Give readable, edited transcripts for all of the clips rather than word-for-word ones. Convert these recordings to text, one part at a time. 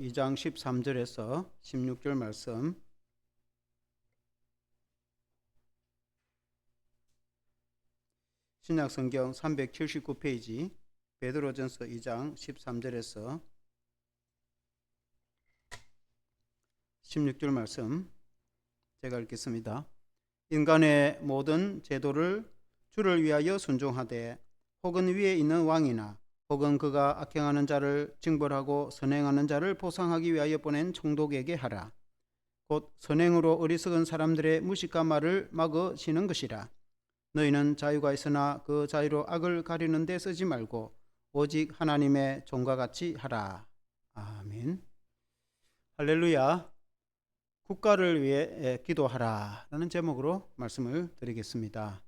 2장 13절에서 16절 말씀, 신약성경 379페이지 베드로전서 2장 13절에서 16절 말씀 제가 읽겠습니다. 인간의 모든 제도를 주를 위하여 순종하되 혹은 위에 있는 왕이나 혹은 그가 악행하는 자를 징벌하고 선행하는 자를 보상하기 위하여 보낸 총독에게 하라. 곧 선행으로 어리석은 사람들의 무식한 말을 막으시는 것이라. 너희는 자유가 있으나 그 자유로 악을 가리는 데 쓰지 말고 오직 하나님의 종과 같이 하라. 아멘. 할렐루야. 국가를 위해 기도하라 라는 제목으로 말씀을 드리겠습니다.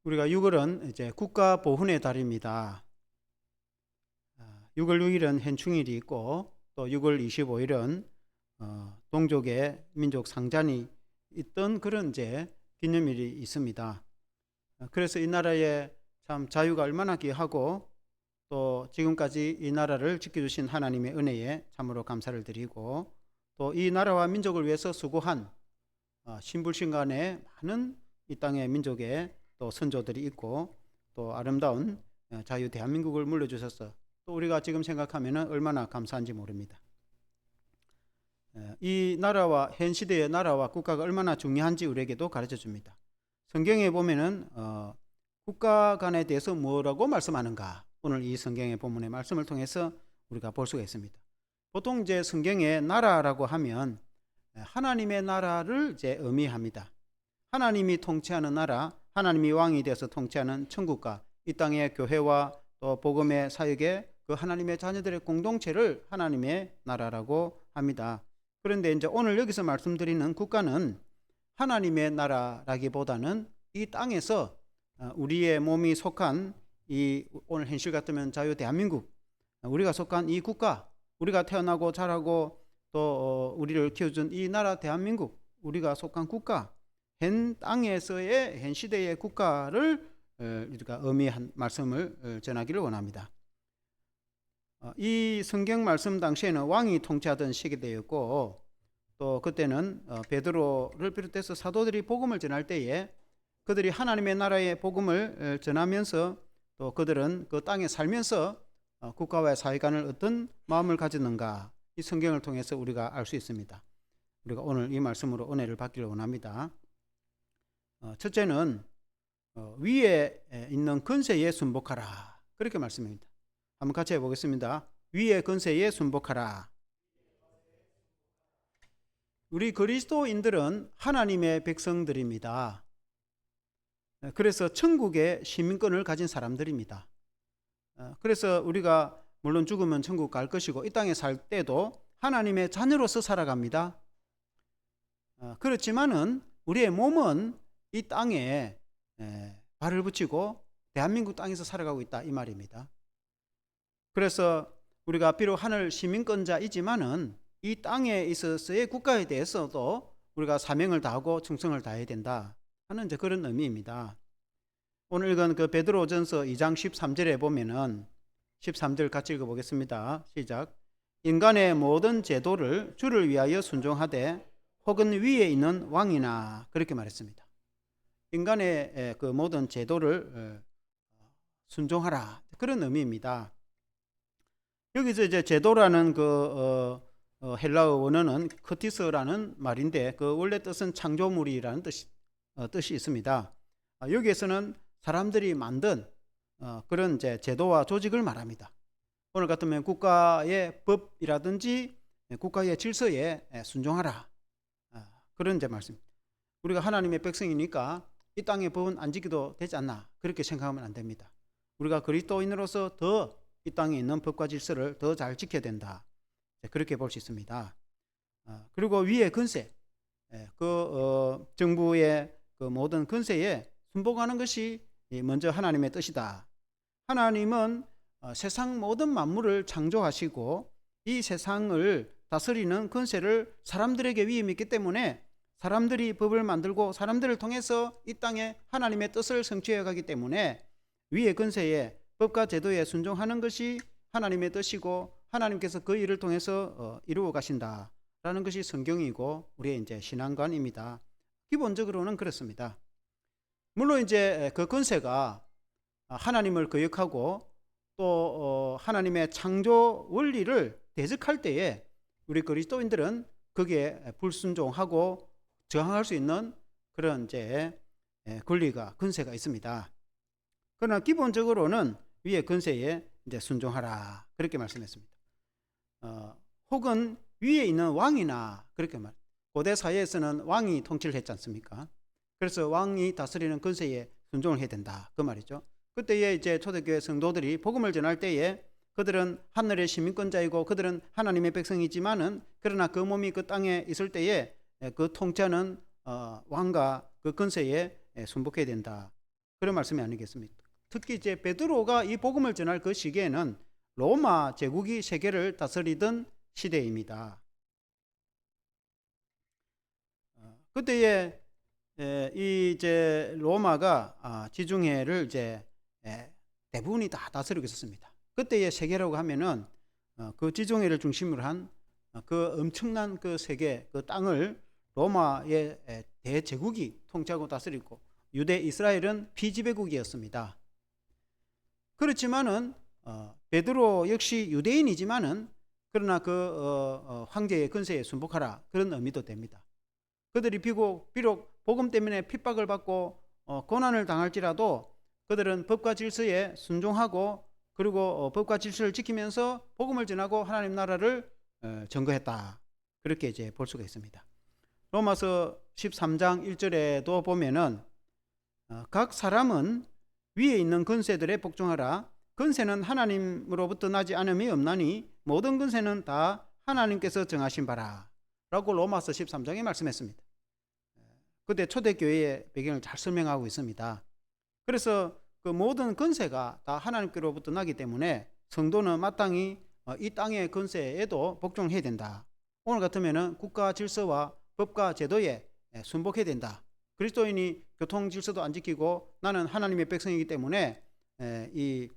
우리가 6월은 이제 국가 보훈의 달입니다. 6월 6일은 현충일이 있고 또 6월 25일은 동족의 민족 상잔이 있던 그런 이제 기념일이 있습니다. 그래서 이 나라에 참 자유가 얼마나 귀하고 또 지금까지 이 나라를 지켜주신 하나님의 은혜에 참으로 감사를 드리고 또 이 나라와 민족을 위해서 수고한 신불신간의 많은 이 땅의 민족의 또 선조들이 있고 또 아름다운 자유 대한민국을 물려주셔서 또 우리가 지금 생각하면 얼마나 감사한지 모릅니다. 이 나라와 현 시대의 나라와 국가가 얼마나 중요한지 우리에게도 가르쳐 줍니다. 성경에 보면은 국가 간에 대해서 뭐라고 말씀하는가, 오늘 이 성경의 본문의 말씀을 통해서 우리가 볼 수가 있습니다. 보통 이제 성경에 나라라고 하면 하나님의 나라를 이제 의미합니다. 하나님이 통치하는 나라, 하나님이 왕이 되어서 통치하는 천국과 이 땅의 교회와 또 복음의 사역의 그 하나님의 자녀들의 공동체를 하나님의 나라라고 합니다. 그런데 이제 오늘 여기서 말씀드리는 국가는 하나님의 나라라기보다는 이 땅에서 우리의 몸이 속한 이 오늘 현실 같으면 자유 대한민국, 우리가 속한 이 국가, 우리가 태어나고 자라고 또 우리를 키워준 이 나라 대한민국, 우리가 속한 국가, 현 땅에서의 현 시대의 국가를 우리가 의미한 말씀을 전하기를 원합니다. 이 성경 말씀 당시에는 왕이 통치하던 시기대였고 또 그때는 베드로를 비롯해서 사도들이 복음을 전할 때에 그들이 하나님의 나라의 복음을 전하면서 또 그들은 그 땅에 살면서 국가와의 사회간을 어떤 마음을 가졌는가, 이 성경을 통해서 우리가 알 수 있습니다. 우리가 오늘 이 말씀으로 은혜를 받기를 원합니다. 첫째는 위에 있는 권세에 순복하라, 그렇게 말씀합니다. 한번 같이 해보겠습니다. 위의 권세에 순복하라. 우리 그리스도인들은 하나님의 백성들입니다. 그래서 천국의 시민권을 가진 사람들입니다. 그래서 우리가 물론 죽으면 천국 갈 것이고 이 땅에 살 때도 하나님의 자녀로서 살아갑니다. 그렇지만은 우리의 몸은 이 땅에 발을 붙이고 대한민국 땅에서 살아가고 있다, 이 말입니다. 그래서 우리가 비록 하늘 시민권자이지만은 이 땅에 있어서의 국가에 대해서도 우리가 사명을 다하고 충성을 다해야 된다 하는 이제 그런 의미입니다. 오늘 읽은 그 베드로전서 2장 13절에 보면은 13절 같이 읽어보겠습니다. 시작. 인간의 모든 제도를 주를 위하여 순종하되 혹은 위에 있는 왕이나, 그렇게 말했습니다. 인간의 그 모든 제도를 순종하라, 그런 의미입니다. 여기서 이제 제도라는 그 헬라어 원어는 크티스라는 말인데 그 원래 뜻은 창조물이라는 뜻이 있습니다. 여기에서는 사람들이 만든 그런 이제 제도와 조직을 말합니다. 오늘 같으면 국가의 법이라든지 국가의 질서에 순종하라, 그런 이제 말씀. 우리가 하나님의 백성이니까 이 땅의 법은 안 지켜도 되지 않나, 그렇게 생각하면 안 됩니다. 우리가 그리스도인으로서 더 이 땅에 있는 법과 질서를 더 잘 지켜야 된다, 그렇게 볼 수 있습니다. 그리고 위의 권세, 정부의 그 모든 권세에 순복하는 것이 먼저 하나님의 뜻이다. 하나님은 세상 모든 만물을 창조하시고 이 세상을 다스리는 권세를 사람들에게 위임이 있기 때문에 사람들이 법을 만들고 사람들을 통해서 이 땅에 하나님의 뜻을 성취해 가기 때문에 위의 권세에 법과 제도에 순종하는 것이 하나님의 뜻이고 하나님께서 그 일을 통해서 이루어 가신다라는 것이 성경이고 우리의 이제 신앙관입니다. 기본적으로는 그렇습니다. 물론 이제 그 권세가 하나님을 거역하고 또 하나님의 창조 원리를 대적할 때에 우리 그리스도인들은 거기에 불순종하고 저항할 수 있는 그런 이제 권리가 권세가 있습니다. 그러나 기본적으로는 위의 권세에 이제 순종하라 그렇게 말씀했습니다. 혹은 위에 있는 왕이나 그렇게 말. 고대 사회에서는 왕이 통치를 했지 않습니까? 그래서 왕이 다스리는 권세에 순종을 해야 된다 그 말이죠. 그때에 이제 초대교회 성도들이 복음을 전할 때에 그들은 하늘의 시민권자이고 그들은 하나님의 백성이지만은 그러나 그 몸이 그 땅에 있을 때에 그 통치하는 왕과 그 권세에 순복해야 된다 그런 말씀이 아니겠습니까? 특히 이제 베드로가 이 복음을 전할 그 시기에는 로마 제국이 세계를 다스리던 시대입니다. 그때에 이 이제 로마가 지중해를 이제 대부분이 다 다스리고 있었습니다. 그때의 세계라고 하면은 그 지중해를 중심으로 한 그 엄청난 그 세계 그 땅을 로마의 대제국이 통치하고 다스리고 유대 이스라엘은 피지배국이었습니다. 그렇지만은 베드로 역시 유대인이지만은 그러나 그 황제의 권세에 순복하라 그런 의미도 됩니다. 그들이 비록 복음 때문에 핍박을 받고 고난을 당할지라도 그들은 법과 질서에 순종하고 그리고 법과 질서를 지키면서 복음을 전하고 하나님 나라를 증거했다. 그렇게 이제 볼 수가 있습니다. 로마서 13장 1절에도 보면은 각 사람은 위에 있는 권세들에 복종하라. 권세는 하나님으로부터 나지 않음이 없나니 모든 권세는 다 하나님께서 정하신 바라. 라고 로마서 13장에 말씀했습니다. 그때 초대교회의 배경을 잘 설명하고 있습니다. 그래서 그 모든 권세가 다 하나님께로부터 나기 때문에 성도는 마땅히 이 땅의 권세에도 복종해야 된다. 오늘 같으면은 국가 질서와 법과 제도에 순복해야 된다. 그리스도인이 교통 질서도 안 지키고 나는 하나님의 백성이기 때문에 이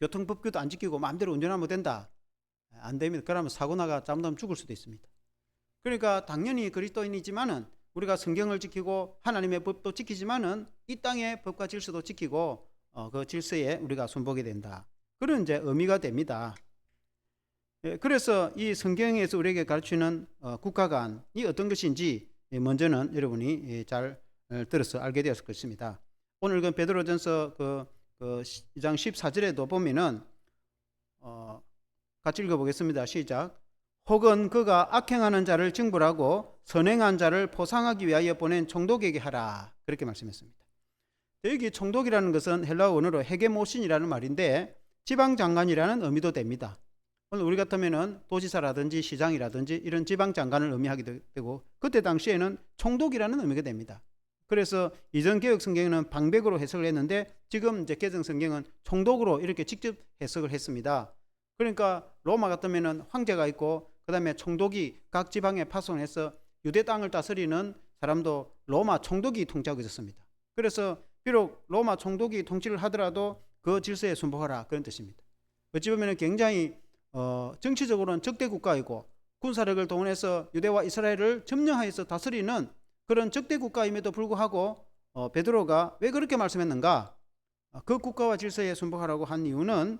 교통법규도 안 지키고 마음대로 운전하면 된다. 안 됩니다. 그러면 사고 나가 잘못하면 죽을 수도 있습니다. 그러니까 당연히 그리스도인이지만은 우리가 성경을 지키고 하나님의 법도 지키지만은 이 땅의 법과 질서도 지키고 그 질서에 우리가 순복해야 된다. 그런 이제 의미가 됩니다. 그래서 이 성경에서 우리에게 가르치는 국가관이 어떤 것인지 먼저는 여러분이 잘 들어서 알게 되었을 것입니다. 오늘 그 베드로전서 그 2장 14절에도 보면은 같이 읽어보겠습니다. 시작. 혹은 그가 악행하는 자를 징벌하고 선행한 자를 포상하기 위하여 보낸 총독에게 하라. 그렇게 말씀했습니다. 여기 총독이라는 것은 헬라어 원어로 헤게모신이라는 말인데 지방장관이라는 의미도 됩니다. 오늘 우리 같으면은 도지사라든지 시장이라든지 이런 지방장관을 의미하기도 되고 그때 당시에는 총독이라는 의미가 됩니다. 그래서 이전 개혁 성경에는 방백으로 해석을 했는데 지금 이제 개정 성경은 총독으로 이렇게 직접 해석을 했습니다. 그러니까 로마 같으면은 황제가 있고 그다음에 총독이 각 지방에 파송해서 유대 땅을 다스리는 사람도 로마 총독이 통치하고 있었습니다. 그래서 비록 로마 총독이 통치를 하더라도 그 질서에 순복하라 그런 뜻입니다. 어찌 보면 굉장히 정치적으로는 적대 국가이고 군사력을 동원해서 유대와 이스라엘을 점령하여서 다스리는 그런 적대 국가임에도 불구하고 베드로가 왜 그렇게 말씀했는가? 그 국가와 질서에 순복하라고 한 이유는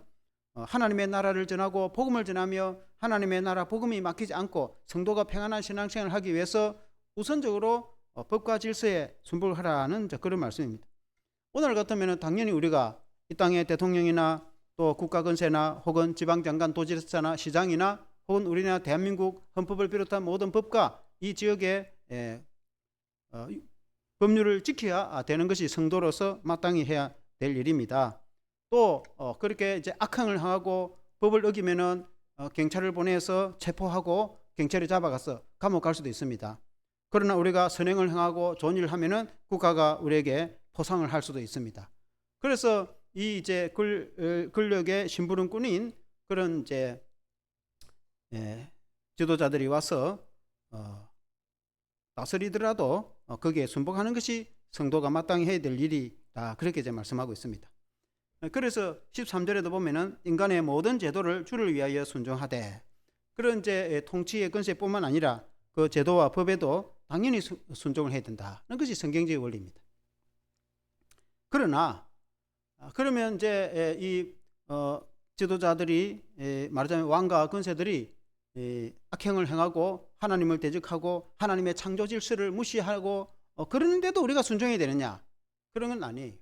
하나님의 나라를 전하고 복음을 전하며 하나님의 나라 복음이 막히지 않고 성도가 평안한 신앙생활을 하기 위해서 우선적으로 법과 질서에 순복하라는 그런 말씀입니다. 오늘 같으면 당연히 우리가 이 땅의 대통령이나 또 국가건세나 혹은 지방장관 도지사나 시장이나 혹은 우리나라 대한민국 헌법을 비롯한 모든 법과 이 지역의 법률을 지켜야 되는 것이 성도로서 마땅히 해야 될 일입니다. 또 그렇게 이제 악행을 하고 법을 어기면은 경찰을 보내서 체포하고 경찰이 잡아가서 감옥 갈 수도 있습니다. 그러나 우리가 선행을 행하고 좋은 일을 하면은 국가가 우리에게 포상을 할 수도 있습니다. 그래서 이 이제 권력의 심부름꾼인 그런 이제 지도자들이 와서 다스리더라도 거기에 순복하는 것이 성도가 마땅히 해야 될 일이다. 그렇게 이제 말씀하고 있습니다. 그래서 13절에도 보면은 인간의 모든 제도를 주를 위하여 순종하되, 그런 이제 통치의 권세뿐만 아니라 그 제도와 법에도 당연히 순종을 해야 된다. 그것이 성경적인 원리입니다. 그러나 그러면 이제 이 지도자들이, 말하자면 왕과 권세들이 악행을 행하고 하나님을 대적하고 하나님의 창조 질서를 무시하고 그러는데도 우리가 순종해야 되느냐? 그런 건 아니에요.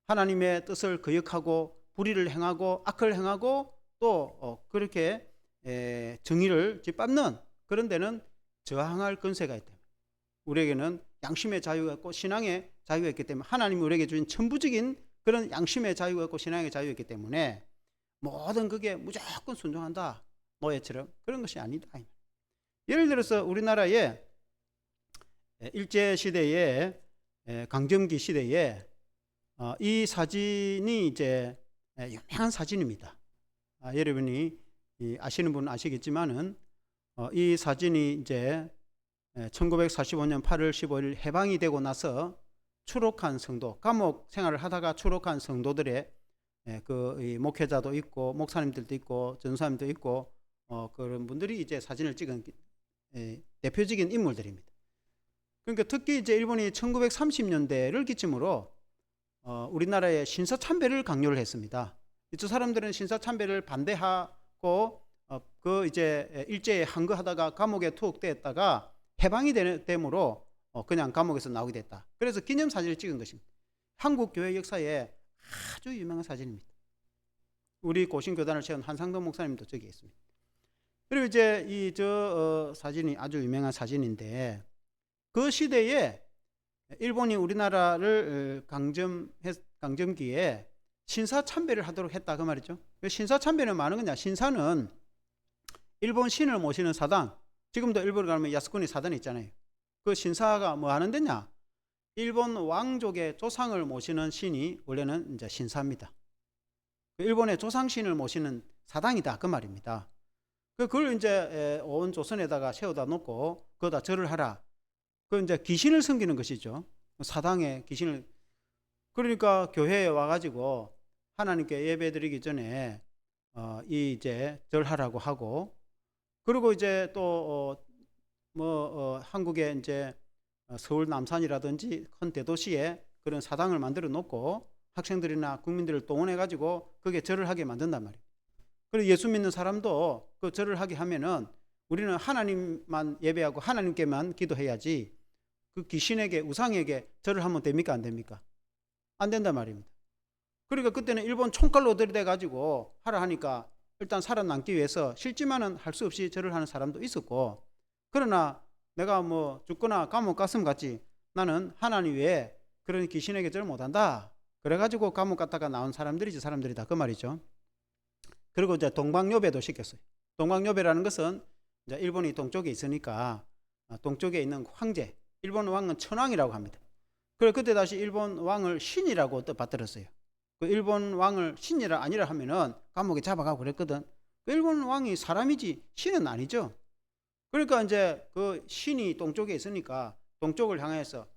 하나님의 뜻을 거역하고 불의를 행하고 악을 행하고 또 그렇게 정의를 짓밟는 그런 데는 저항할 권세가 있다. 우리에게는 양심의 자유가 있고 신앙의 자유가 있기 때문에, 하나님이 우리에게 주신 천부적인 그런 양심의 자유가 있고 신앙의 자유가 있기 때문에 모든 그게 무조건 순종한다, 노예처럼, 그런 것이 아니다. 예를 들어서 우리나라의 일제시대에, 강점기 시대에 이 사진이 이제 유명한 사진입니다. 여러분이 아시는 분은 아시겠지만은 이 사진이 이제 1945년 8월 15일 해방이 되고 나서 추록한 성도, 감옥 생활을 하다가 추록한 성도들의 그 목회자도 있고 목사님들도 있고 전사님도 있고 그런 분들이 이제 사진을 찍은 대표적인 인물들입니다. 그러니까 특히 이제 일본이 1930년대를 기점으로 우리나라에 신사참배를 강요를 했습니다. 이 사람들은 신사참배를 반대하고 그 이제 일제에 항거하다가 감옥에 투옥되었다가 해방이 되므로 그냥 감옥에서 나오게 됐다. 그래서 기념사진을 찍은 것입니다. 한국 교회 역사에 아주 유명한 사진입니다. 우리 고신교단을 세운 한상동 목사님도 저기 있습니다. 그리고 이제 이 사진이 아주 유명한 사진인데, 그 시대에 일본이 우리나라를 강점기에 신사참배를 하도록 했다, 그 말이죠. 신사참배는 많은 거냐? 신사는 일본 신을 모시는 사당, 지금도 일본에 가면 야스쿠니 사단이 있잖아요. 그 신사가 뭐 하는 데냐? 일본 왕족의 조상을 모시는 신이 원래는 이제 신사입니다. 일본의 조상신을 모시는 사당이다, 그 말입니다. 그걸 이제 온 조선에다가 세워다 놓고 거기다 절을 하라. 그 이제 귀신을 섬기는 것이죠. 사당의 귀신을. 그러니까 교회에 와가지고 하나님께 예배드리기 전에 이 이제 절하라고 하고, 그리고 이제 또 한국에 이제 서울 남산이라든지 큰 대도시에 그런 사당을 만들어 놓고 학생들이나 국민들을 동원해 가지고 거기에 절을 하게 만든단 말이에요. 그리고 예수 믿는 사람도 그 절을 하게 하면은 우리는 하나님만 예배하고 하나님께만 기도해야지 그 귀신에게, 우상에게 절을 하면 됩니까, 안 됩니까? 안 된단 말입니다. 그러니까 그때는 일본 총칼로 들이대 가지고 하라 하니까 일단 살아남기 위해서 싫지만은 할 수 없이 절을 하는 사람도 있었고, 그러나 내가 뭐 죽거나 감옥 갔으면 갔지, 나는 하나님 외에 그런 귀신에게 절 못한다, 그래가지고 감옥 갔다가 나온 사람들이지 사람들이다, 그 말이죠. 그리고 이제 동방요배도 시켰어요. 동방요배라는 것은 이제 일본이 동쪽에 있으니까 동쪽에 있는 황제, 일본 왕은 천왕이라고 합니다. 그래 그때 다시 일본 왕을 신이라고 또 받들었어요. 그 일본 왕을 신이라 아니라 하면은 감옥에 잡아가고 그랬거든. 그 일본 왕이 사람이지 신은 아니죠. 그러니까 이제 그 신이 동쪽에 있으니까 동쪽을 향해서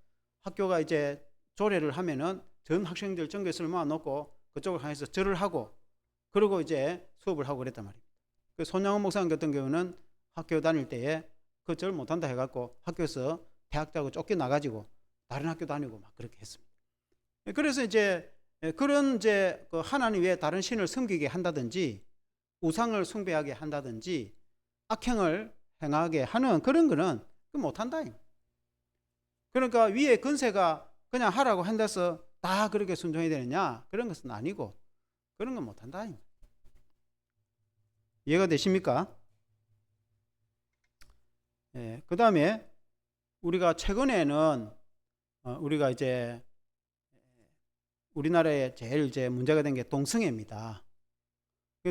학교가 이제 조례를 하면은 전 학생들 전교수를 모아놓고 그쪽을 향해서 절을 하고, 그리고 이제 수업을 하고 그랬단 말입니다. 그 손양원 목사님 같은 경우는 학교 다닐 때에 그 절 못한다 해갖고 학교에서 대학자고 쫓겨나가지고 다른 학교 다니고 막 그렇게 했습니다. 그래서 이제 그런 이제 그 하나님 외에 다른 신을 섬기게 한다든지 우상을 숭배하게 한다든지 악행을 행하게 하는 그런 거는 못한다. 그러니까 위에 권세가 그냥 하라고 한다서 다 그렇게 순종해야 되느냐? 그런 것은 아니고 그런 건 못한다. 이해가 되십니까? 그 다음에 우리가 최근에는 우리가 이제 우리나라에 제일 이제 문제가 된 게 동성애입니다.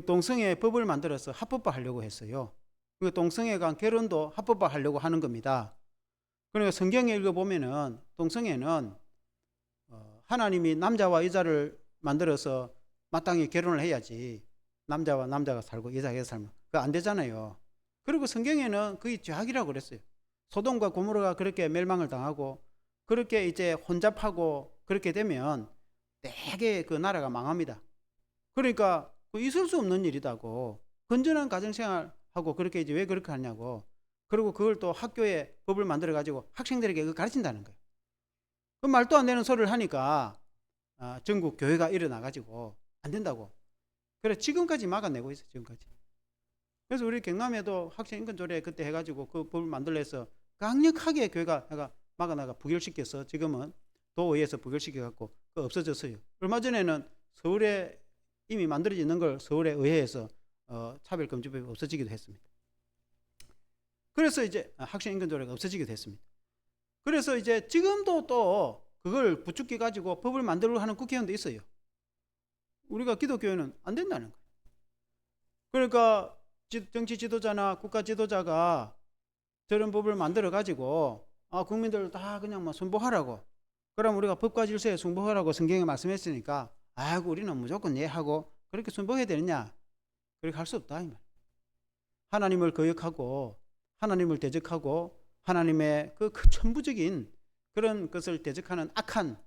동성애 법을 만들어서 합법화하려고 했어요. 동성애 간 결혼도 합법화하려고 하는 겁니다. 그러니까 성경에 읽어보면은 동성애는 하나님이 남자와 여자를 만들어서 마땅히 결혼을 해야지 남자와 남자가 살고 여자가 여자 살면 그거 안 되잖아요. 그리고 성경에는 그게 죄악이라고 그랬어요. 소돔과 고모라가 그렇게 멸망을 당하고 그렇게 이제 혼잡하고 그렇게 되면 되게 그 나라가 망합니다. 그러니까 있을 수 없는 일이다고. 건전한 가정생활하고 그렇게 이제 왜 그렇게 하냐고. 그리고 그걸 또 학교에 법을 만들어 가지고 학생들에게 그걸 가르친다는 거예요. 그 말도 안 되는 소리를 하니까 전국 교회가 일어나 가지고 안 된다고. 그래 지금까지 막아내고 있어 지금까지. 그래서 우리 경남에도 학생 인권 조례 그때 해가지고 그 법을 만들어서 강력하게 교회가 막아나가 부결시켜서 지금은 도의회에서 부결시켜 갖고 없어졌어요. 얼마 전에는 서울에 이미 만들어져 있는 걸 서울의 의회에서 차별금지법이 없어지기도 했습니다. 그래서 이제 학생 인권 조례가 없어지기도 했습니다. 그래서 이제 지금도 또 그걸 부추겨 가지고 법을 만들려고 하는 국회의원도 있어요. 우리가 기독교회는 안 된다는 거예요. 그러니까 정치 지도자나 국가 지도자가 저런 법을 만들어 가지고 국민들 다 그냥 뭐 순복하라고, 그럼 우리가 법과 질서에 순복하라고 성경에 말씀했으니까 아이고 우리는 무조건 예 하고 그렇게 순복해야 되느냐? 그렇게 할 수 없다 이 말. 하나님을 거역하고 하나님을 대적하고 하나님의 그 천부적인 그런 것을 대적하는 악한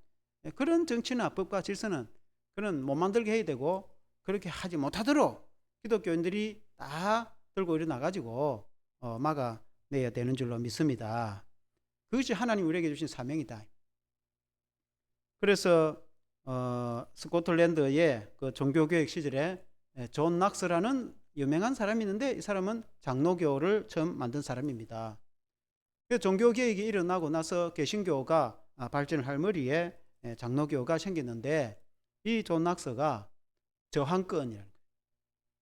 그런 정치나 법과 질서는 그런 못 만들게 해야 되고, 그렇게 하지 못하도록 기독교인들이 다 들고 일어나가지고 막아내야 되는 줄로 믿습니다. 그것이 하나님 우리에게 주신 사명이다. 그래서 스코틀랜드의 그 종교교육 시절에 존 낙스라는 유명한 사람이 있는데, 이 사람은 장로교를 처음 만든 사람입니다. 그 종교개혁이 일어나고 나서 개신교가 발전을 할 무리에 장로교가 생겼는데, 이 존 낙스가 저항권이라는 거예요.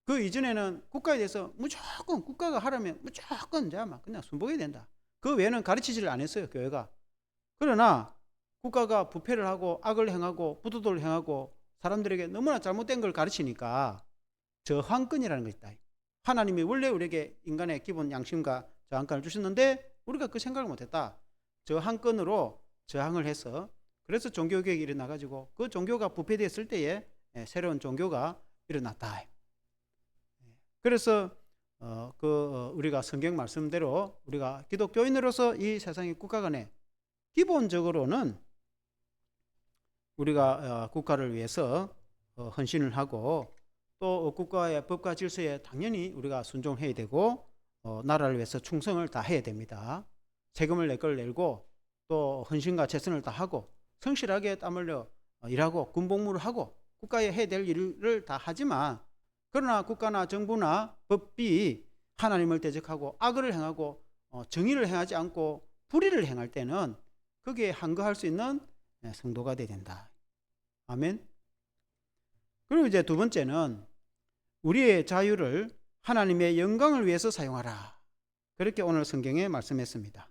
그 이전에는 국가에 대해서 무조건 국가가 하라면 무조건 이제 막 그냥 순복해야 된다. 그 외에는 가르치지를 안 했어요 교회가. 그러나 국가가 부패를 하고 악을 행하고 부도덕을 행하고 사람들에게 너무나 잘못된 걸 가르치니까 저항권이라는 것이 있다. 하나님이 원래 우리에게 인간의 기본 양심과 저항권을 주셨는데 우리가 그 생각을 못했다. 저항권으로 저항을 해서, 그래서 종교개혁이 일어나가지고 그 종교가 부패됐을 때에 새로운 종교가 일어났다. 그래서 우리가 성경 말씀대로 우리가 기독교인으로서 이 세상의 국가 간에 기본적으로는 우리가 국가를 위해서 헌신을 하고 또 국가의 법과 질서에 당연히 우리가 순종해야 되고 나라를 위해서 충성을 다해야 됩니다. 세금을 낼 걸 내고 또 헌신과 최선을 다하고 성실하게 땀 흘려 일하고 군복무를 하고 국가에 해야 될 일을 다 하지만, 그러나 국가나 정부나 법이 하나님을 대적하고 악을 행하고 정의를 행하지 않고 불의를 행할 때는 거기에 항거할 수 있는 성도가 되어야 된다. 아멘. 그리고 이제 두 번째는 우리의 자유를 하나님의 영광을 위해서 사용하라. 그렇게 오늘 성경에 말씀했습니다.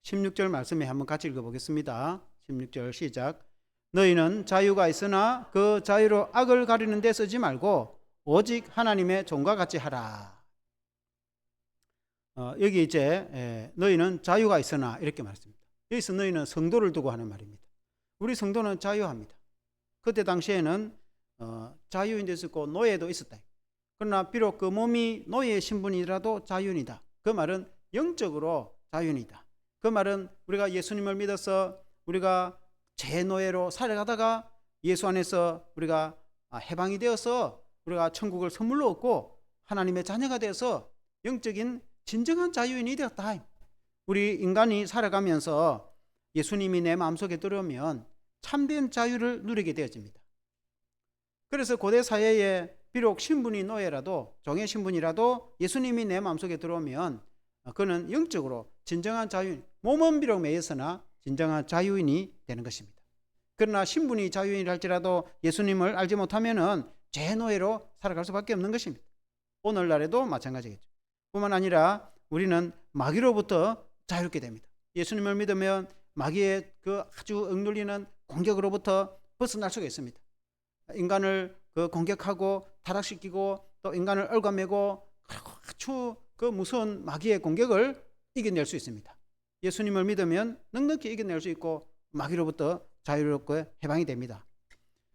16절 말씀에 한번 같이 읽어보겠습니다. 16절 시작. 너희는 자유가 있으나 그 자유로 악을 가리는 데 쓰지 말고 오직 하나님의 종과 같이 하라. 여기 이제 너희는 자유가 있으나 이렇게 말했습니다. 여기서 너희는 성도를 두고 하는 말입니다. 우리 성도는 자유합니다. 그때 당시에는 자유인도 있었고 노예도 있었다. 그러나 비록 그 몸이 노예의 신분이라도 자유인이다. 그 말은 영적으로 자유인이다. 그 말은 우리가 예수님을 믿어서 우리가 제 노예로 살아가다가 예수 안에서 우리가 해방이 되어서 우리가 천국을 선물로 얻고 하나님의 자녀가 되어서 영적인 진정한 자유인이 되었다. 우리 인간이 살아가면서 예수님이 내 마음속에 들어오면 참된 자유를 누리게 되어집니다. 그래서 고대 사회에 비록 신분이 노예라도 종의 신분이라도 예수님이 내 마음속에 들어오면 그는 영적으로 진정한 자유인, 몸은 비록 매였으나 진정한 자유인이 되는 것입니다. 그러나 신분이 자유인이라 할지라도 예수님을 알지 못하면은 죄 노예로 살아갈 수밖에 없는 것입니다. 오늘날에도 마찬가지겠죠. 뿐만 아니라 우리는 마귀로부터 자유롭게 됩니다. 예수님을 믿으면 마귀의 그 아주 억눌리는 공격으로부터 벗어날 수가 있습니다. 인간을 공격하고 타락시키고 또 인간을 얽어매고 아주 그 무서운 마귀의 공격을 이겨낼 수 있습니다. 예수님을 믿으면 넉넉히 이겨낼 수 있고 마귀로부터 자유롭게 해방이 됩니다.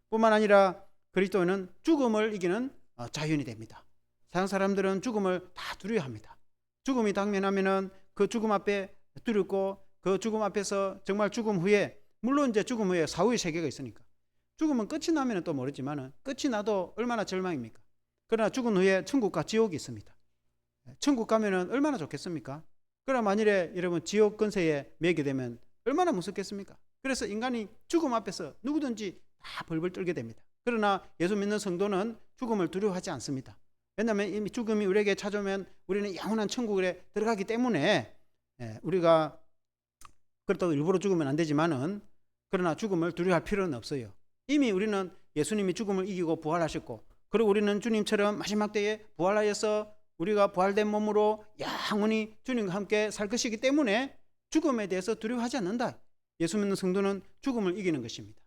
뿐만 아니라 그리스도인은 죽음을 이기는 자유인이 됩니다. 세상 사람들은 죽음을 다 두려워합니다. 죽음이 당면하면은 그 죽음 앞에 두렵고 그 죽음 앞에서 정말 죽음 후에, 물론 이제 죽음 후에 사후의 세계가 있으니까 죽으면 끝이 나면 또 모르지만 끝이 나도 얼마나 절망입니까? 그러나 죽은 후에 천국과 지옥이 있습니다. 천국 가면은 얼마나 좋겠습니까? 그러나 만일에 여러분 지옥 근세에 매게 되면 얼마나 무섭겠습니까? 그래서 인간이 죽음 앞에서 누구든지 다 벌벌 떨게 됩니다. 그러나 예수 믿는 성도는 죽음을 두려워하지 않습니다. 왜냐하면 이미 죽음이 우리에게 찾아오면 우리는 영원한 천국에 들어가기 때문에 우리가 그렇다고 일부러 죽으면 안 되지만은 그러나 죽음을 두려워할 필요는 없어요. 이미 우리는 예수님이 죽음을 이기고 부활하셨고, 그리고 우리는 주님처럼 마지막 때에 부활하여서 우리가 부활된 몸으로 영원히 주님과 함께 살 것이기 때문에 죽음에 대해서 두려워하지 않는다. 예수 믿는 성도는 죽음을 이기는 것입니다.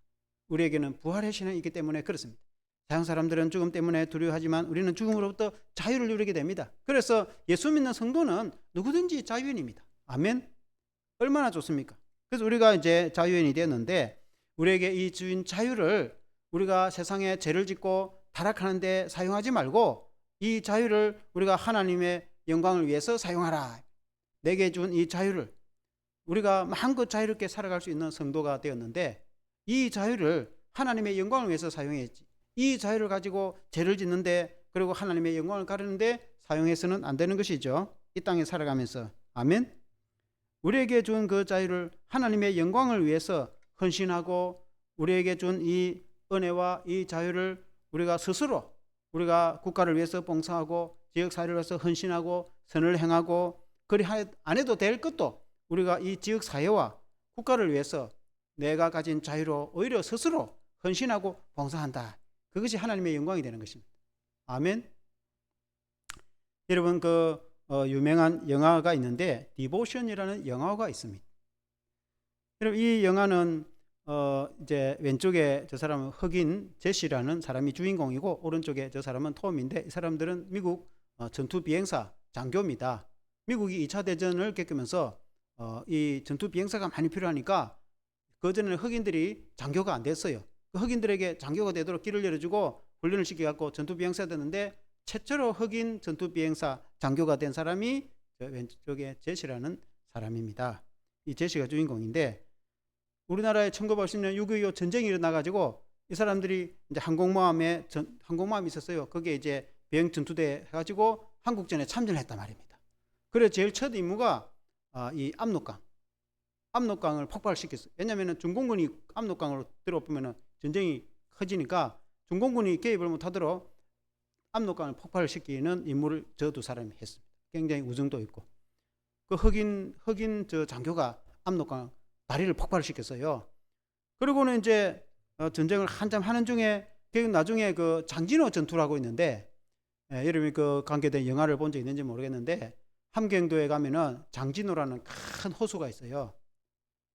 우리에게는 부활의 신앙이 있기 때문에 그렇습니다. 다른 사람들은 죽음 때문에 두려워하지만 우리는 죽음으로부터 자유를 누리게 됩니다. 그래서 예수 믿는 성도는 누구든지 자유인입니다. 아멘. 얼마나 좋습니까? 그래서 우리가 이제 자유인이 되었는데, 우리에게 이 주인 자유를 우리가 세상에 죄를 짓고 타락하는 데 사용하지 말고 이 자유를 우리가 하나님의 영광을 위해서 사용하라. 내게 준 이 자유를 우리가 마음껏 자유롭게 살아갈 수 있는 성도가 되었는데, 이 자유를 하나님의 영광을 위해서 사용했지, 이 자유를 가지고 죄를 짓는데, 그리고 하나님의 영광을 가르는데 사용해서는 안 되는 것이죠. 이 땅에 살아가면서. 아멘. 우리에게 준 그 자유를 하나님의 영광을 위해서 헌신하고, 우리에게 준 이 은혜와 이 자유를 우리가 스스로 우리가 국가를 위해서 봉사하고 지역사회를 위해서 헌신하고 선을 행하고, 그리 안 해도 될 것도 우리가 이 지역사회와 국가를 위해서 내가 가진 자유로 오히려 스스로 헌신하고 봉사한다. 그것이 하나님의 영광이 되는 것입니다. 아멘. 여러분 유명한 영화가 있는데 디보션이라는 영화가 있습니다. 여러분 이 영화는 이제 왼쪽에 저 사람은 흑인 제시라는 사람이 주인공이고, 오른쪽에 저 사람은 톰인데, 이 사람들은 미국 전투 비행사 장교입니다. 미국이 2차 대전을 겪으면서 이 전투 비행사가 많이 필요하니까 그전에는 흑인들이 장교가 안 됐어요. 그 흑인들에게 장교가 되도록 길을 열어주고 훈련을 시켜갖고 전투 비행사 됐는데, 최초로 흑인 전투 비행사 장교가 된 사람이 저 왼쪽에 제시라는 사람입니다. 이 제시가 주인공인데, 우리나라에 1950년 6.25 전쟁이 일어나가지고 이 사람들이 이제 항공모함이 있었어요. 거기에 이제 비행 전투대 해가지고 한국전에 참전을 했단 말입니다. 그래서 제일 첫 임무가 이 압록강을 폭발시켰어요. 왜냐하면 중공군이 압록강으로 들어오면 전쟁이 커지니까 중공군이 개입을 못하도록 압록강을 폭발시키는 임무를 저 두 사람이 했습니다. 굉장히 우정도 있고, 그 흑인 저 장교가 압록강 다리를 폭발시켰어요. 그리고는 이제 전쟁을 한참 하는 중에 나중에 그 장진호 전투라고 있는데, 여러분이 그 관계된 영화를 본 적 있는지 모르겠는데, 함경도에 가면은 장진호라는 큰 호수가 있어요.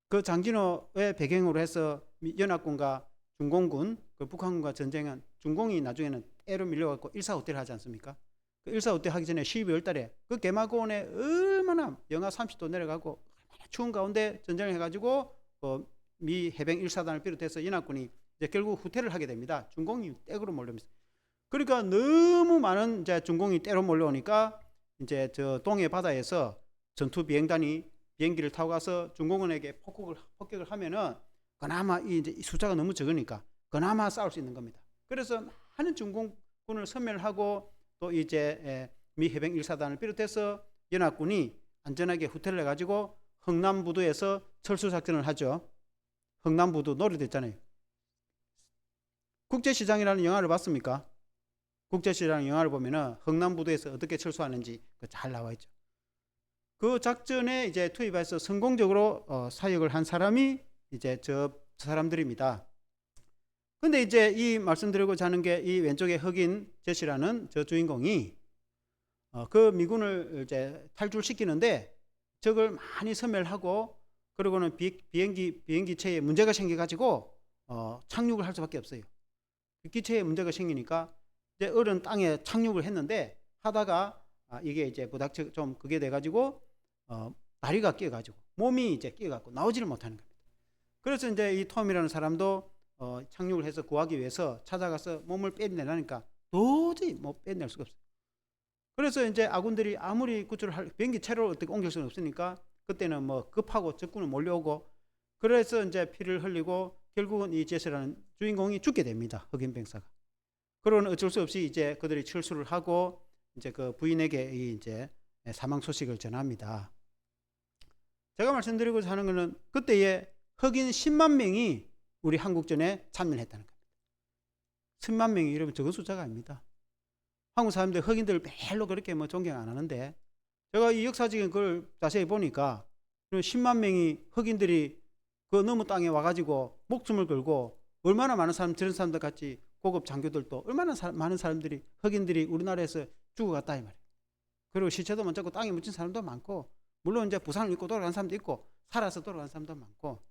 그 장진호의 배경으로 해서 연합군과 중공군, 그 북한군과 전쟁은 중공이 나중에는 애로 밀려갖고 145대를 하지 않습니까? 그 145대 하기 전에 12월 달에 그 개마고원에 얼마나 영하 30도 내려가고 추운 가운데 전쟁을 해가지고 미 해병 1사단을 비롯해서 연합군이 이제 결국 후퇴를 하게 됩니다. 중공이 떼으로 몰려옵니다. 그러니까 너무 많은 이제 중공이 떼로 몰려오니까 이제 저 동해 바다에서 전투 비행단이 비행기를 타고 가서 중공군에게 폭격을 하면은 그나마 이제 숫자가 너무 적으니까 그나마 싸울 수 있는 겁니다. 그래서 많은 중공군을 섬멸하고, 또 이제 미 해병 1사단을 비롯해서 연합군이 안전하게 후퇴를 해가지고 흥남부두에서 철수작전을 하죠. 흥남부두 노래됐잖아요. 국제시장이라는 영화를 봤습니까? 국제시장 영화를 보면은 흥남부두에서 어떻게 철수하는지 잘 나와 있죠. 그 작전에 이제 투입해서 성공적으로 사역을 한 사람이 이제 저 사람들입니다. 근데 이제 이 말씀드리고자 하는 게, 이 왼쪽에 흑인 제시라는 저 주인공이 그 미군을 이제 탈출시키는데 적을 많이 섬멸하고, 그리고는 비행기체에 문제가 생겨가지고 착륙을 할 수밖에 없어요. 기체에 문제가 생기니까 이제 얼은 땅에 착륙을 했는데, 하다가 이게 이제 부닥쳐 좀 그게 돼가지고 다리가 끼어가지고 몸이 이제 끼어갖고 나오지를 못하는 겁니다. 그래서 이제 이 톰이라는 사람도 착륙을 해서 구하기 위해서 찾아가서 몸을 빼내려니까 도저히 못 빼낼 수가 없어요. 그래서 이제 아군들이 아무리 구출을 할 비행기 채로 어떻게 옮길 수는 없으니까 그때는 뭐 급하고 적군은 몰려오고, 그래서 이제 피를 흘리고 결국은 이 제시라는 주인공이 죽게 됩니다. 흑인 병사가. 그러고는 어쩔 수 없이 이제 그들이 철수를 하고 이제 그 부인에게 이제 사망 소식을 전합니다. 제가 말씀드리고자 하는 것은 그때에 흑인 10만 명이 우리 한국전에 참여했다는 겁니다. 10만 명이 이러면 적은 숫자가 아닙니다. 한국 사람들 흑인들 별로 그렇게 뭐 존경 안 하는데 제가 이 역사적인 걸 자세히 보니까 10만 명이 흑인들이 그 너무 땅에 와가지고 목숨을 걸고 얼마나 많은 사람, 저런 사람들 같이 고급 장교들도 얼마나 많은 사람들이 흑인들이 우리나라에서 죽어갔다 이 말이에요. 그리고 시체도 못 잡고 땅에 묻힌 사람도 많고, 물론 이제 부상을 입고 돌아간 사람도 있고 살아서 돌아간 사람도 많고,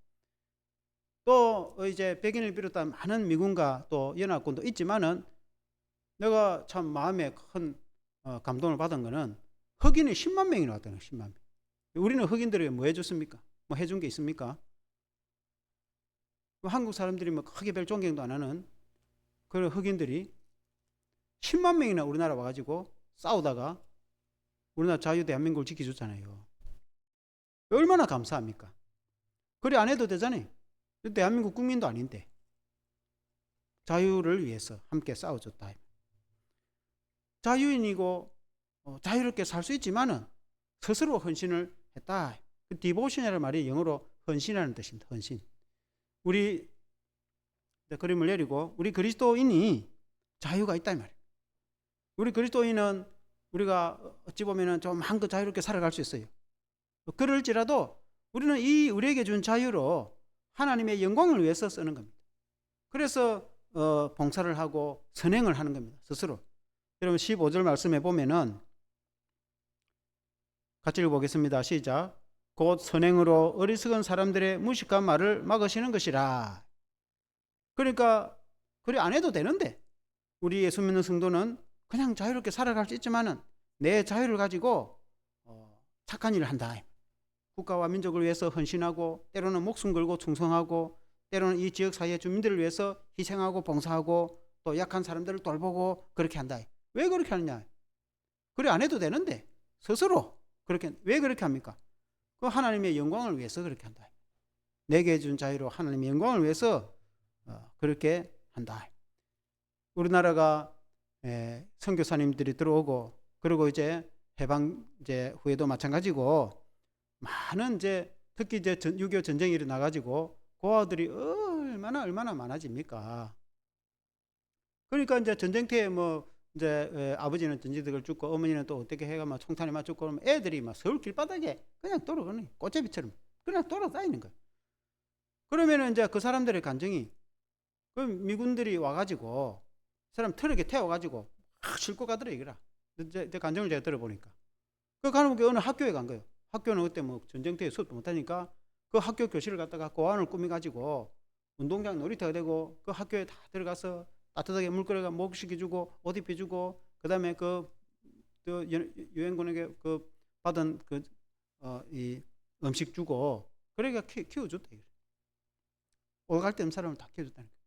또 이제 백인을 비롯한 많은 미군과 또 연합군도 있지만은 내가 참 마음에 큰 감동을 받은 거는 흑인이 10만 명이 나왔다는 거예요. 10만 명. 우리는 흑인들에게 뭐 해줬습니까? 뭐 해준 게 있습니까? 한국 사람들이 뭐 크게 별 존경도 안 하는 그런 흑인들이 10만 명이나 우리나라 와가지고 싸우다가 우리나라 자유 대한민국을 지켜줬잖아요. 얼마나 감사합니까? 그래 안 해도 되잖아요. 대한민국 국민도 아닌데 자유를 위해서 함께 싸워줬다. 자유인이고 자유롭게 살 수 있지만은 스스로 헌신을 했다. 그 디보션이라는 말이 영어로 헌신이라는 뜻입니다. 헌신. 우리 그림을 내리고 우리 그리스도인이 자유가 있다 이 말이에요. 우리 그리스도인은 우리가 어찌 보면은 좀 한껏 자유롭게 살아갈 수 있어요. 그럴지라도 우리는 이 우리에게 준 자유로 하나님의 영광을 위해서 쓰는 겁니다. 그래서 봉사를 하고 선행을 하는 겁니다. 스스로. 여러분 15절 말씀해 보면은 같이 읽어보겠습니다. 시작. 곧 선행으로 어리석은 사람들의 무식한 말을 막으시는 것이라. 그러니까 그래 안 해도 되는데 우리 예수 믿는 성도는 그냥 자유롭게 살아갈 수 있지만은 내 자유를 가지고 착한 일을 한다. 국가와 민족을 위해서 헌신하고 때로는 목숨 걸고 충성하고 때로는 이 지역 사회의 주민들을 위해서 희생하고 봉사하고 또 약한 사람들을 돌보고 그렇게 한다. 왜 그렇게 하느냐? 그래 안 해도 되는데 스스로 그렇게 왜 그렇게 합니까? 그 하나님의 영광을 위해서 그렇게 한다. 내게 준 자유로 하나님의 영광을 위해서 그렇게 한다. 우리나라가 선교사님들이 들어오고 그리고 이제 해방 이제 후에도 마찬가지고 많은 이제 특히 이제 6.25 전쟁이 일어나가지고 고아들이 얼마나 많아집니까? 그러니까 이제 전쟁터에 뭐 이제 아버지는 전지덕을 죽고 어머니는 또 어떻게 해가 막 총탄에 맞추고 그러면 애들이 막 서울 길바닥에 그냥 돌아가는 꽃제비처럼 그냥 돌아다니는 거예요. 그러면은 이제 그 사람들의 감정이 그 미군들이 와가지고 사람 트럭에 태워가지고 막 싣고 가더라 이거라. 제 감정을 제가 들어보니까 그 가는 게 어느 학교에 간 거예요. 학교는 그때 뭐 전쟁터에 수업도 못하니까 그 학교 교실을 갖다가 고안을 꾸며가지고 운동장 놀이터가 되고 그 학교에 다 들어가서 따뜻하게 물거리가 목식해주고 옷 입혀주고 그 다음에 그 유엔군에게 그 받은 이 음식 주고 그러니까 키워줬다. 오갈 데 없는 사람을 다 키워줬다는 거예요.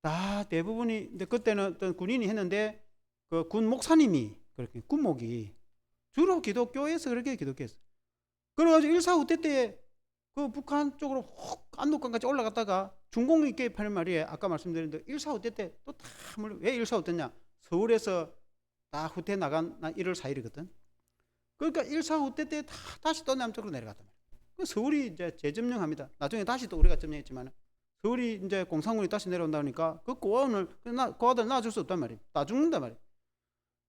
다 대부분이 근데 그때는 어떤 군인이 했는데 그 군 목사님이 그렇게 군목이 주로 기독교에서 그렇게 기독교했어. 그래가지고 1.4 후퇴 때 그 북한 쪽으로 훅 안독강까지 올라갔다가 중공이 개입하는 말이에요. 아까 말씀드렸는데 1.4 후퇴 때 또 다 왜 1.4 후퇴냐? 서울에서 다 후퇴 나간 1월 4일이거든. 그러니까 1.4 후퇴 때 다시 또 남쪽으로 내려갔단 말이에요. 그 서울이 이제 재점령합니다. 나중에 다시 또 우리가 점령했지만 서울이 이제 공산군이 다시 내려온다 하니까 그 고아들 놔줄 수 없단 말이에요. 다 죽는단 말이에요.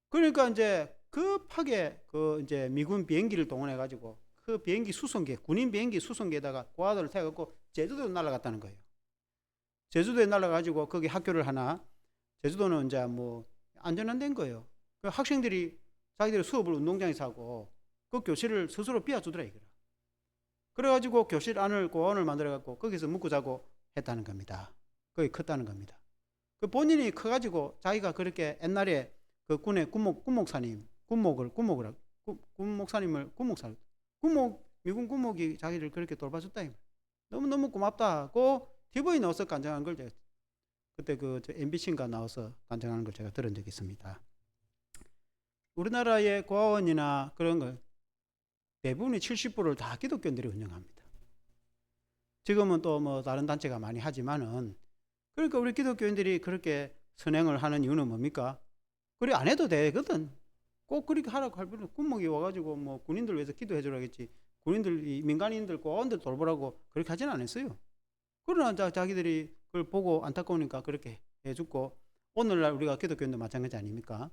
그러니까 이제 급하게 그 이제 미군 비행기를 동원해 가지고 그 비행기 수송기, 군인 비행기 수송기에다가 고아들을 태워갖고 제주도로 날아갔다는 거예요. 제주도에 날아가지고 거기 학교를 하나, 제주도는 이제 뭐 안전한 데인 거예요. 그 학생들이 자기들의 수업을 운동장에서 하고 그 교실을 스스로 비워주더라 이거라. 그래가지고 교실 안을 고아원을 만들어갖고 거기서 묵고 자고 했다는 겁니다. 거기 컸다는 겁니다. 그 본인이 커가지고 자기가 그렇게 옛날에 그 군의 군목사님을 미군 군목이 자기를 그렇게 돌봐줬다. 너무너무 고맙다고 TV에 나와서 간증한 걸 제가 그때 그 MBC인가 나와서 간증하는 걸 제가 들은 적이 있습니다. 우리나라의 고아원이나 그런 걸 대부분이 70%를 다 기독교인들이 운영합니다. 지금은 또 뭐 다른 단체가 많이 하지만은 그러니까 우리 기독교인들이 그렇게 선행을 하는 이유는 뭡니까? 그래 안 해도 되거든. 꼭 그렇게 하라고 할 필요는 군목이 와가지고 뭐 군인들 위해서 기도해 주라겠지. 군인들 민간인들 공안들 돌보라고 그렇게 하지는 않았어요. 그러나 자기들이 그걸 보고 안타까우니까 그렇게 해주고, 오늘날 우리가 기독교인도 마찬가지 아닙니까?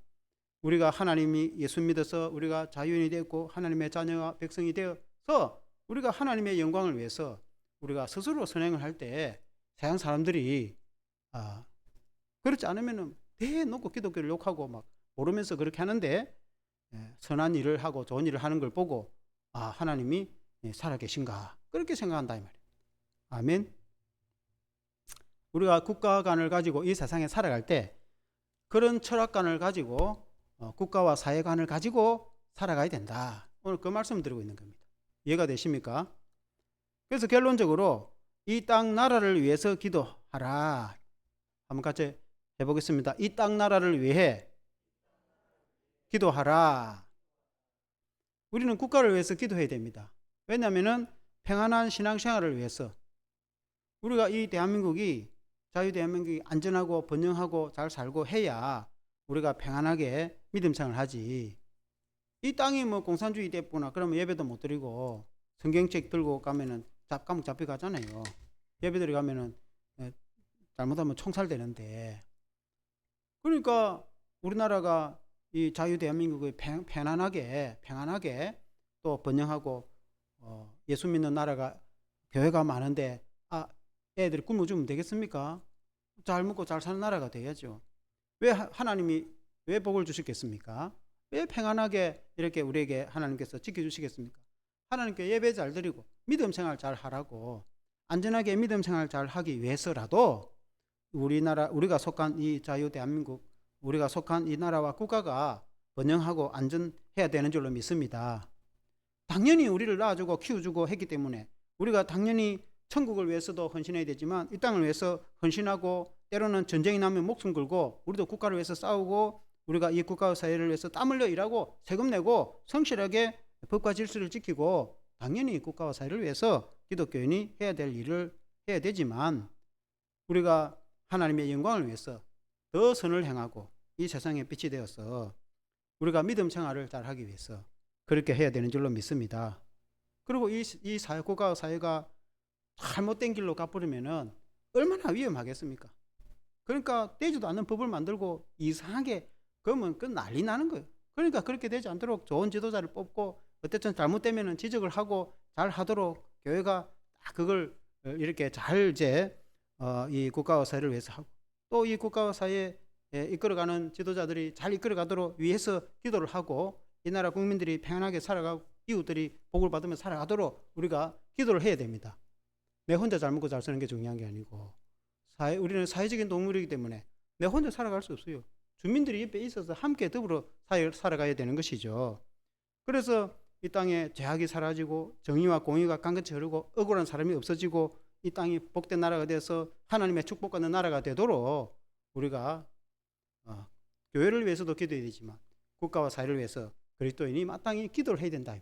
우리가 하나님이 예수 믿어서 우리가 자유인이 되었고 하나님의 자녀와 백성이 되어서 우리가 하나님의 영광을 위해서 우리가 스스로 선행을 할 때 세상 사람들이 그렇지 않으면은 대놓고 기독교를 욕하고 막 모르면서 그렇게 하는데, 선한 일을 하고 좋은 일을 하는 걸 보고 하나님이 살아계신가 그렇게 생각한다 이 말이에요. 아멘. 우리가 국가관을 가지고 이 세상에 살아갈 때 그런 철학관을 가지고 국가와 사회관을 가지고 살아가야 된다. 오늘 그 말씀을 드리고 있는 겁니다. 이해가 되십니까? 그래서 결론적으로 이 땅 나라를 위해서 기도하라. 한번 같이 해보겠습니다. 이 땅 나라를 위해 기도하라. 우리는 국가를 위해서 기도해야 됩니다. 왜냐하면 평안한 신앙생활을 위해서, 우리가 이 대한민국이 자유대한민국이 안전하고 번영하고 잘 살고 해야 우리가 평안하게 믿음생활을 하지. 이 땅이 뭐 공산주의 됐구나 그러면 예배도 못 드리고 성경책 들고 가면은 감옥 잡혀가잖아요. 예배 드리 가면은 잘못하면 총살되는데. 그러니까 우리나라가 이 자유대한민국이 평안하게 또 번영하고 예수 믿는 나라가 교회가 많은데 애들이 굶어 죽으면 되겠습니까? 잘 먹고 잘 사는 나라가 돼야죠. 왜 하나님이 왜 복을 주시겠습니까? 왜 평안하게 이렇게 우리에게 하나님께서 지켜주시겠습니까? 하나님께 예배 잘 드리고 믿음 생활 잘 하라고, 안전하게 믿음 생활 잘 하기 위해서라도 우리가 속한 이 자유 대한민국, 우리가 속한 이 나라와 국가가 번영하고 안전해야 되는 줄로 믿습니다. 당연히 우리를 낳아주고 키워주고 했기 때문에 우리가 당연히 천국을 위해서도 헌신해야 되지만 이 땅을 위해서 헌신하고, 때로는 전쟁이 나면 목숨 걸고 우리도 국가를 위해서 싸우고 우리가 이 국가와 사회를 위해서 땀 흘려 일하고 세금 내고 성실하게 법과 질서를 지키고 당연히 국가와 사회를 위해서 기독교인이 해야 될 일을 해야 되지만, 우리가 하나님의 영광을 위해서 더 선을 행하고 이 세상에 빛이 되어서 우리가 믿음 생활을 잘 하기 위해서 그렇게 해야 되는 줄로 믿습니다. 그리고 이 사회, 국가와 사회가 잘못된 길로 가버리면은 얼마나 위험하겠습니까? 그러니까 되지도 않는 법을 만들고 이상하게 그러면 그 난리 나는 거예요. 그러니까 그렇게 되지 않도록 좋은 지도자를 뽑고 어쨌든 잘못되면은 지적을 하고 잘 하도록 교회가 그걸 이렇게 잘 이 국가와 사회를 위해서 하고, 또 이 국가와 사회에 이끌어가는 지도자들이 잘 이끌어가도록 위해서 기도를 하고 이 나라 국민들이 평안하게 살아가고 이웃들이 복을 받으며 살아가도록 우리가 기도를 해야 됩니다. 내 혼자 잘 먹고 잘 사는 게 중요한 게 아니고, 우리는 사회적인 동물이기 때문에 내 혼자 살아갈 수 없어요. 주민들이 옆에 있어서 함께 더불어 살아가야 되는 것이죠. 그래서 이 땅에 죄악이 사라지고 정의와 공의가 강같이 흐르고 억울한 사람이 없어지고 이 땅이 복된 나라가 되어서 하나님의 축복받는 나라가 되도록 우리가 교회를 위해서도 기도해야 되지만 국가와 사회를 위해서 그리스도인이 마땅히 기도를 해야 된다.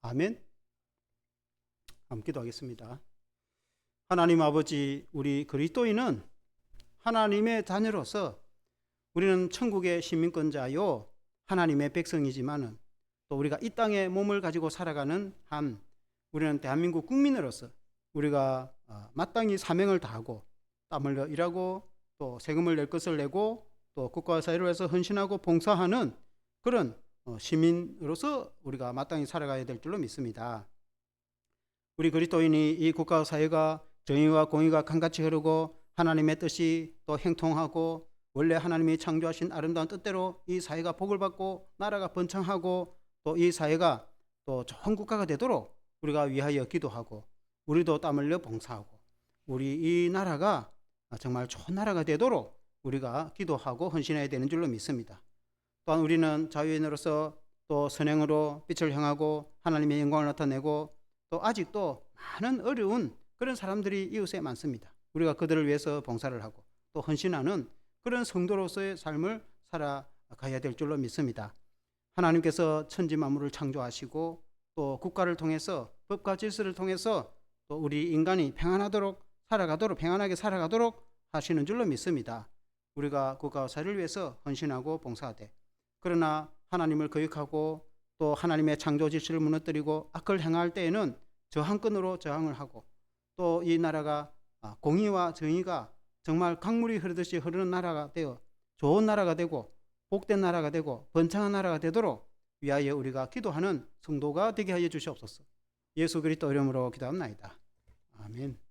아멘. 한번 기도하겠습니다. 하나님 아버지, 우리 그리스도인은 하나님의 자녀로서 우리는 천국의 시민권자요 하나님의 백성이지만은 또 우리가 이 땅에 몸을 가지고 살아가는 우리는 대한민국 국민으로서 우리가 마땅히 사명을 다하고 땀을 흘려 일하고 또 세금을 낼 것을 내고 또 국가와 사회를 위해서 헌신하고 봉사하는 그런 시민으로서 우리가 마땅히 살아가야 될 줄로 믿습니다. 우리 그리스도인이 이 국가와 사회가 정의와 공의가 강같이 흐르고 하나님의 뜻이 또 행통하고 원래 하나님이 창조하신 아름다운 뜻대로 이 사회가 복을 받고 나라가 번창하고 또 이 사회가 또 좋은 국가가 되도록 우리가 위하여 기도하고 우리도 땀 흘려 봉사하고 우리 이 나라가 정말 좋은 나라가 되도록 우리가 기도하고 헌신해야 되는 줄로 믿습니다. 또한 우리는 자유인으로서 또 선행으로 빛을 향하고 하나님의 영광을 나타내고 또 아직도 많은 어려운 그런 사람들이 이웃에 많습니다. 우리가 그들을 위해서 봉사를 하고 또 헌신하는 그런 성도로서의 삶을 살아가야 될 줄로 믿습니다. 하나님께서 천지 만물을 창조하시고 또 국가를 통해서 법과 질서를 통해서 또 우리 인간이 평안하게 살아가도록 하시는 줄로 믿습니다. 우리가 국가와 사회를 위해서 헌신하고 봉사하되, 그러나 하나님을 거역하고 또 하나님의 창조 질서를 무너뜨리고 악을 행할 때에는 저항권으로 저항을 하고, 또 이 나라가 공의와 정의가 정말 강물이 흐르듯이 흐르는 나라가 되어 좋은 나라가 되고 복된 나라가 되고 번창한 나라가 되도록 위하여 우리가 기도하는 성도가 되게 하여 주시옵소서. 예수 그리스도 이름으로 기도합나이다. 아멘.